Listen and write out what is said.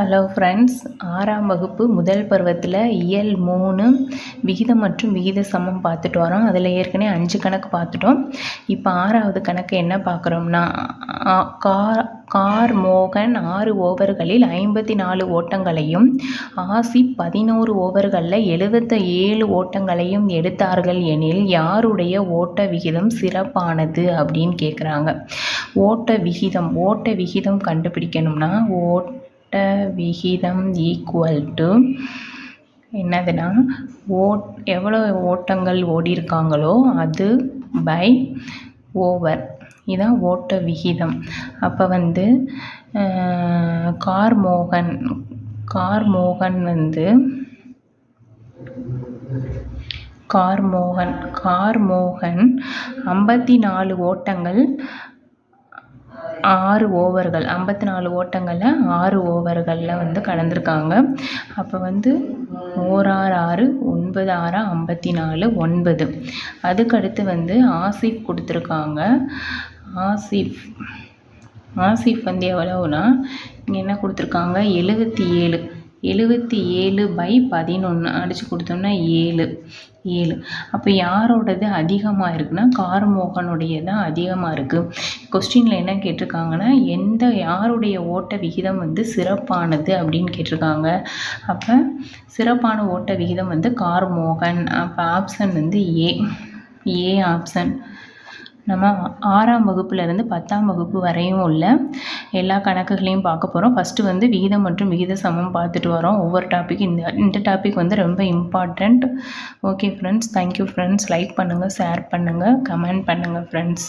Hello friends, 6ஆம் வகுப்பு முதல் பருவத்தில் இயல் 3 விகிதம் மற்றும் விகித சமம் பார்த்துட்டு வரோம். அதில் ஏற்கனவே 5 கணக்கு பார்த்துட்டோம். இப்போ 6ஆவது கணக்கு என்ன பார்க்குறோம்னா, கார் மோகன் 6 ஓவர்களில் 54 ஓட்டங்களையும் ஆசிப் 11 ஓவர்களில் 77 ஓட்டங்களையும் எடுத்தார்கள் எனில் யாருடைய ஓட்ட விகிதம் சிறப்பானது அப்படின்னு கேட்குறாங்க. ஓட்ட விகிதம் கண்டுபிடிக்கணும்னா விகிதம் ஈக்குவல் டு என்னதுன்னா எவ்வளோ ஓட்டங்கள் ஓடிருக்காங்களோ அது பை ஓவர், இதுதான் ஓட்ட விகிதம். அப்போ கார்மோகன் 54 ஓட்டங்கள் 6 ஓவர்கள், 54 ஓட்டங்களில் 6 ஓவர்களில் கலந்துருக்காங்க. அப்போ 1 6 9 6 54 9. அதுக்கடுத்து ஆசிப் கொடுத்துருக்காங்க. ஆசிப் எவ்வளவுனா இங்கே என்ன கொடுத்துருக்காங்க, 77 பை 11 அடித்து கொடுத்தோம்னா 7. அப்போ யாரோடது அதிகமாக இருக்குன்னா கார்மோகனுடைய தான் அதிகமாக இருக்குது. கொஸ்டினில் என்ன கேட்டிருக்காங்கன்னா யாருடைய ஓட்ட விகிதம் சிறப்பானது அப்படின்னு கேட்டிருக்காங்க. அப்போ சிறப்பான ஓட்ட விகிதம் கார்மோகன். அப்போ ஆப்ஷன் ஏ ஆப்ஷன். நம்ம 6ஆம் வகுப்புலேருந்து 10ஆம் வகுப்பு வரையும் உள்ள எல்லா கணக்குகளையும் பார்க்க போகிறோம். ஃபஸ்ட்டு விகிதம் மற்றும் விகித சமம் பார்த்துட்டு வரோம். ஒவ்வொரு டாபிக் இந்த டாபிக் ரொம்ப important. Okay friends, thank you friends. Like பண்ணுங்கள், ஷேர் பண்ணுங்கள், கமெண்ட் பண்ணுங்கள் ஃப்ரெண்ட்ஸ்.